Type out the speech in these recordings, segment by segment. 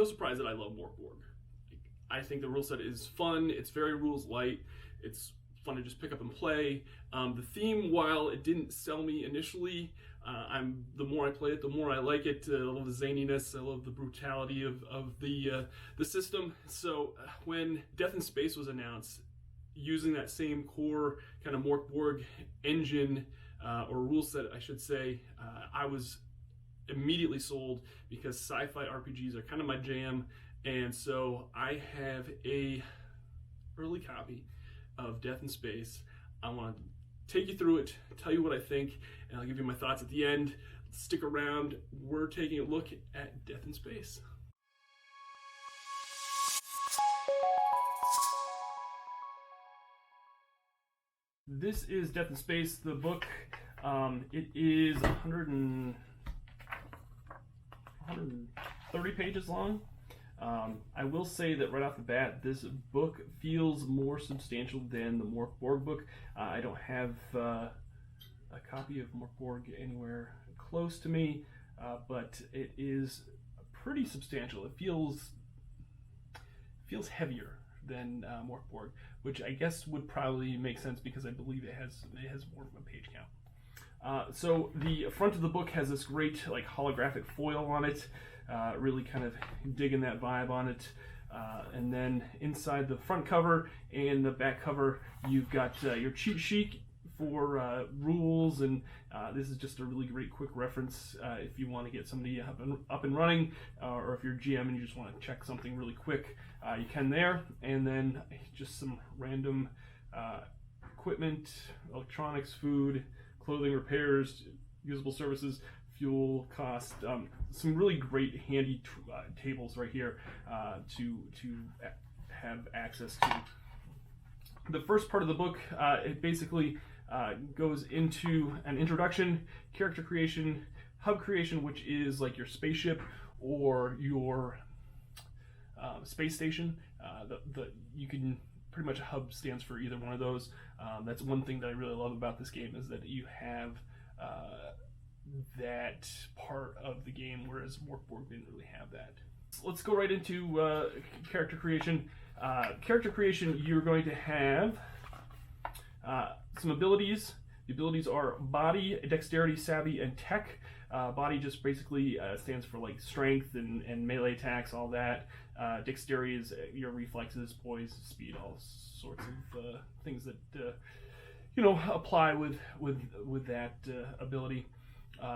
no surprise that I love Mörk Borg. I think the rule set is fun. It's very rules light. It's fun to just pick up and play. The theme, while it didn't sell me initially, the more I play it, the more I like it. I love the zaniness. I love the brutality of the system. So when Death in Space was announced, using that same core kind of Mörk Borg engine or rule set, I should say, I was immediately sold because sci-fi RPGs are kind of my jam. And so I have a early copy of Death in Space. I want to take you through it, tell you what I think, and I'll give you my thoughts at the end. Stick around. We're taking a look at Death in Space. This is Death in Space, the book. It is 130 pages long. I will say that right off the bat, this book feels more substantial than the Mörk Borg book. I don't have a copy of Mörk Borg anywhere close to me, but it is pretty substantial. It feels heavier than Mörk Borg, which I guess would probably make sense because I believe it has more of a page count. So the front of the book has this great like holographic foil on it, really kind of digging that vibe on it. And then inside the front cover and the back cover, you've got your cheat sheet for rules, and this is just a really great quick reference if you want to get somebody up and running, or if you're GM and you just want to check something really quick, you can there. And then just some random equipment, electronics, food, clothing, repairs, usable services, fuel cost, some really great handy tables right here to have access to. The first part of the book, it basically goes into an introduction, character creation, hub creation, which is like your spaceship or your space station. You can pretty much a hub stands for either one of those. That's one thing that I really love about this game, is that you have that part of the game, whereas Mörk Borg didn't really have that. So let's go right into character creation. Character creation, you're going to have some abilities. The abilities are body, dexterity, savvy, and tech. Body just basically stands for like strength and melee attacks, all that. Dexterity is your reflexes, poise, speed, all sorts of things that apply with that ability.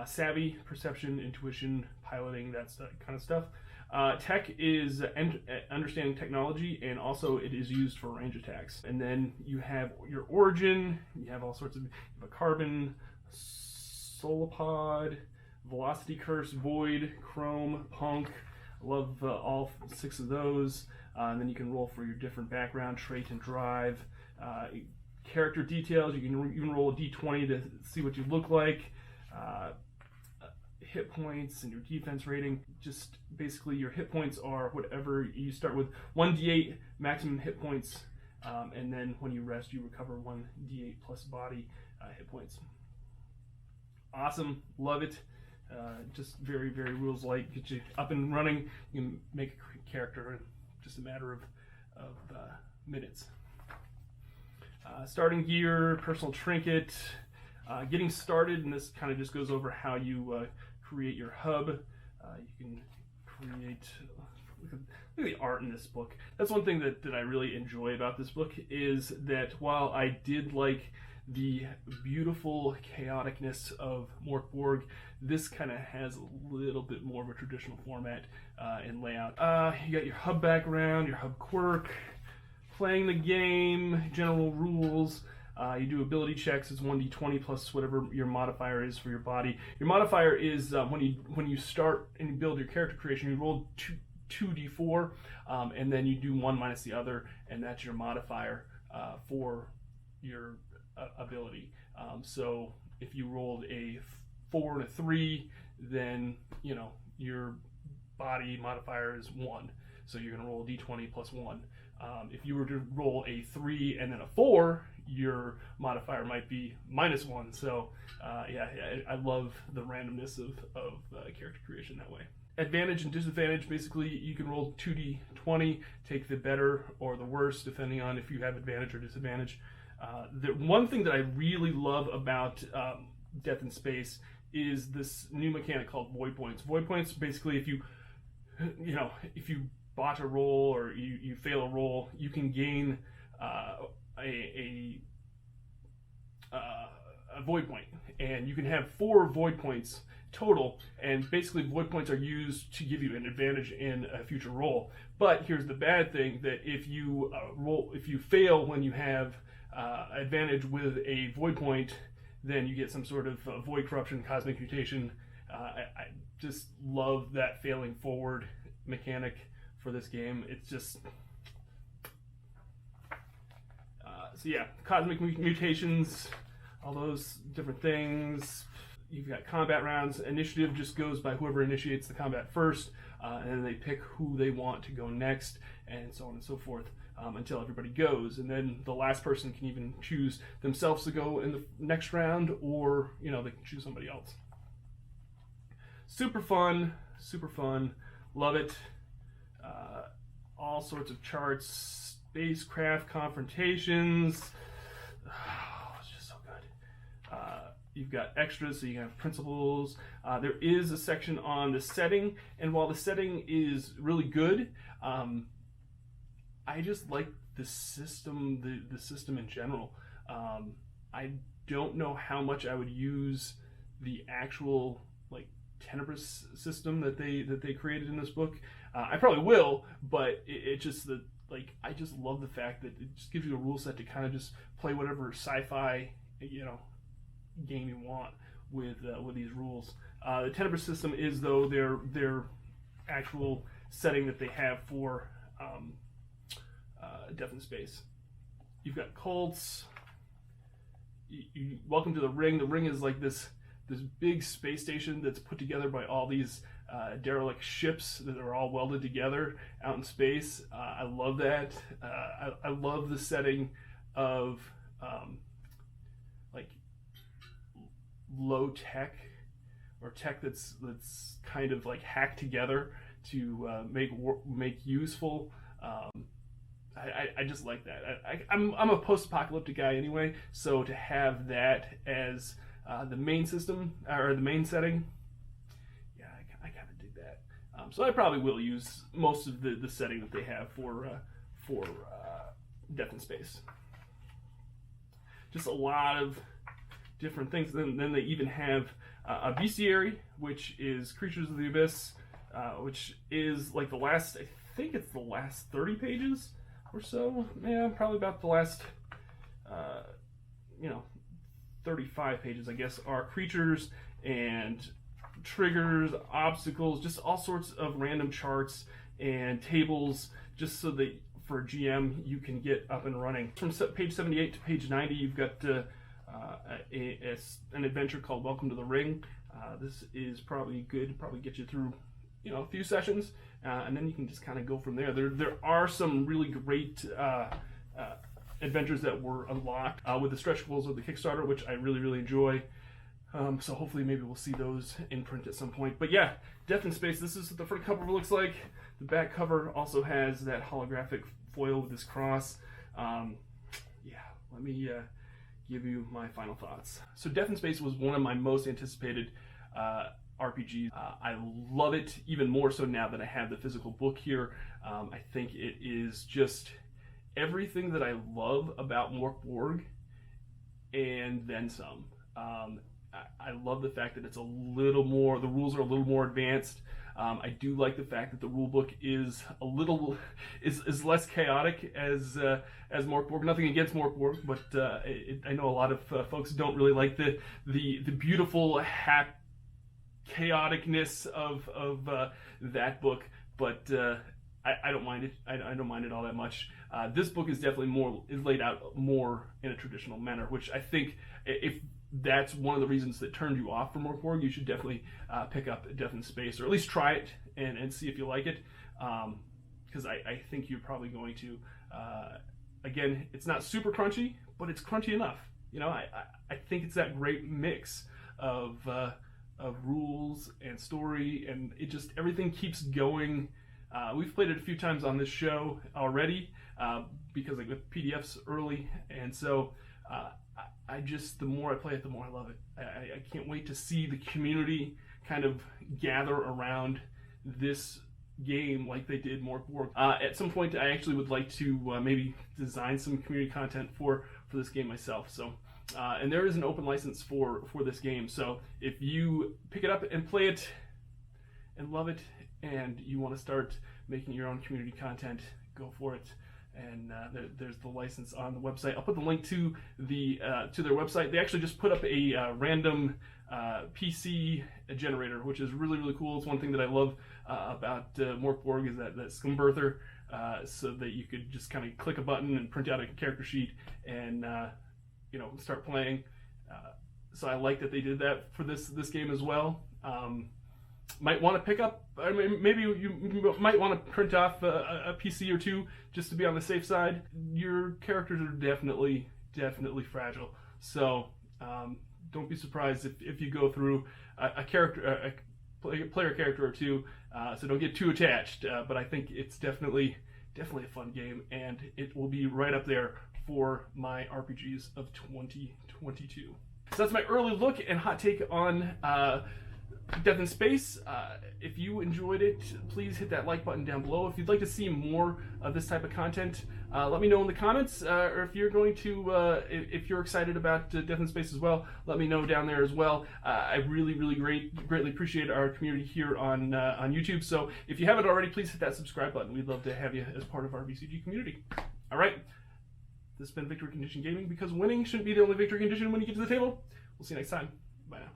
Savvy, perception, intuition, piloting, that's that kind of stuff. Tech is understanding technology, and also it is used for range attacks. And then you have your origin. You have all sorts of, you have a carbon, solopod, velocity curse, void, chrome, punk. Love all 6 of those. And then you can roll for your different background, trait, and drive. Character details, you can even roll a d20 to see what you look like. Hit points and your defense rating. Just basically your hit points are whatever. You start with 1d8 maximum hit points, and then when you rest you recover 1d8 plus body hit points. Awesome, love it. Just very, very rules light. Get you up and running. You can make a character in just a matter of minutes. Starting gear, personal trinket. Getting started, and this kind of just goes over how you create your hub. You can create, look at the art in this book. That's one thing that I really enjoy about this book, is that while I did like the beautiful chaoticness of Mörk Borg, this kind of has a little bit more of a traditional format and layout. You got your hub background, your hub quirk, playing the game, general rules. You do ability checks. It's 1d20 plus whatever your modifier is for your body. Your modifier is when you start and you build your character creation, you roll 2d4, and then you do one minus the other, and that's your modifier for your ability. So if you rolled a 4 and a 3, then your body modifier is 1. So you're going to roll a d20 plus 1. If you were to roll a 3 and then a 4, your modifier might be -1. So I love the randomness of character creation that way. advantage and disadvantage, basically you can roll 2d20, take the better or the worse depending on if you have advantage or disadvantage. The one thing that I really love about Death in Space is this new mechanic called void points. Void points, basically, if you botch a roll or you fail a roll, you can gain a void point, and you can have 4 void points total, and basically void points are used to give you an advantage in a future roll. But here's the bad thing, that if you fail when you have advantage with a void point, then you get some sort of void corruption, cosmic mutation. I just love that failing forward mechanic for this game. It's just so yeah, cosmic mutations, all those different things. You've got combat rounds. Initiative just goes by whoever initiates the combat first, and then they pick who they want to go next, and so on and so forth, until everybody goes. And then the last person can even choose themselves to go in the next round, or they can choose somebody else. Super fun, love it. All sorts of charts, spacecraft confrontations. Oh, it's just so good. You've got extras, so you have principles. There is a section on the setting, and while the setting is really good, I just like the system, the system in general. I don't know how much I would use the actual Tenebris system that they created in this book. I probably will, but it just I just love the fact that it just gives you a rule set to kind of just play whatever sci-fi game you want with these rules. The Tenebris system is, though, their actual setting that they have for Death in Space. You've got cults. Welcome to the Ring. The Ring is like this big space station that's put together by all these derelict ships that are all welded together out in space. I love that. I love the setting of low tech, or tech that's kind of hacked together to make useful. I just like that. I'm a post-apocalyptic guy anyway, so to have that as the main system, or the main setting, yeah, I kind of dig that. So I probably will use most of the setting that they have for Death in Space. Just a lot of different things. Then they even have a bestiary, which is Creatures of the Abyss, which is I think it's the last 30 pages or so. Yeah, probably about the last 35 pages, I guess, are creatures and triggers, obstacles, just all sorts of random charts and tables, just so that for GM you can get up and running. From page 78 to page 90, you've got an adventure called Welcome to the Ring. This is probably good to probably get you through a few sessions, and then you can just kind of go from there. There are some really great adventures that were unlocked with the stretch goals of the Kickstarter, which I really enjoy. So hopefully maybe we'll see those in print at some point. But yeah, Death in Space, this is what the front cover looks like. The back cover also has that holographic foil with this cross. Yeah, let me give you my final thoughts. So Death in Space was one of my most anticipated RPGs. I love it even more so now that I have the physical book here. I think it is just everything that I love about Mörk Borg, and then some. I love the fact that it's a little more, the rules are a little more advanced. I do like the fact that the rule book is a little is less chaotic as Mörk Borg. Nothing against Mörk Borg, but I know a lot of folks don't really like the beautiful chaoticness of that book. But I don't mind it. I don't mind it all that much. This book is definitely laid out more in a traditional manner, which I think if that's one of the reasons that turned you off from Mörk Borg, you should definitely pick up Death in Space, or at least try it and see if you like it, because I think you're probably going to. Again, it's not super crunchy, but it's crunchy enough. I think it's that great mix of of rules and story, and it just, everything keeps going. We've played it a few times on this show already because I got PDFs early, and so I just, the more I play it, the more I love it. I can't wait to see the community kind of gather around this game like they did Mörk Borg. At some point, I actually would like to maybe design some community content for this game myself. So, and there is an open license for this game. So if you pick it up and play it and love it, and you want to start making your own community content, go for it. And there's the license on the website. I'll put the link to their website. They actually just put up a random PC generator, which is really, really cool. It's one thing that I love about Mörk Borg is that scum birther, so that you could just kind of click a button and print out a character sheet and start playing. So I like that they did that for this game as well. Might want to pick up, I mean, maybe you might want to print off a PC or two just to be on the safe side. Your characters are definitely fragile, so don't be surprised if you go through a player character or two, so don't get too attached, but I think it's definitely a fun game, and it will be right up there for my RPGs of 2022. So that's my early look and hot take on Death in Space. If you enjoyed it, please hit that like button down below. If you'd like to see more of this type of content, let me know in the comments, or if you're going to, if you're excited about Death in Space as well, let me know down there as well. I really greatly appreciate our community here on YouTube. So if you haven't already, please hit that subscribe button. We'd love to have you as part of our VCG community. All right, this has been Victory Condition Gaming, because winning shouldn't be the only victory condition when you get to the table. We'll see you next time. Bye now.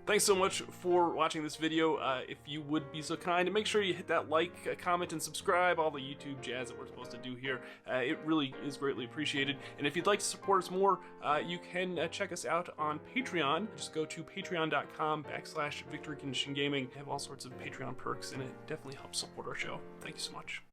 Thanks so much for watching this video. If you would be so kind, and make sure you hit that like, comment, and subscribe, all the YouTube jazz that we're supposed to do here. It really is greatly appreciated. And if you'd like to support us more, you can check us out on Patreon. Just go to patreon.com/victoryconditiongaming. We have all sorts of Patreon perks, and it definitely helps support our show. Thank you so much.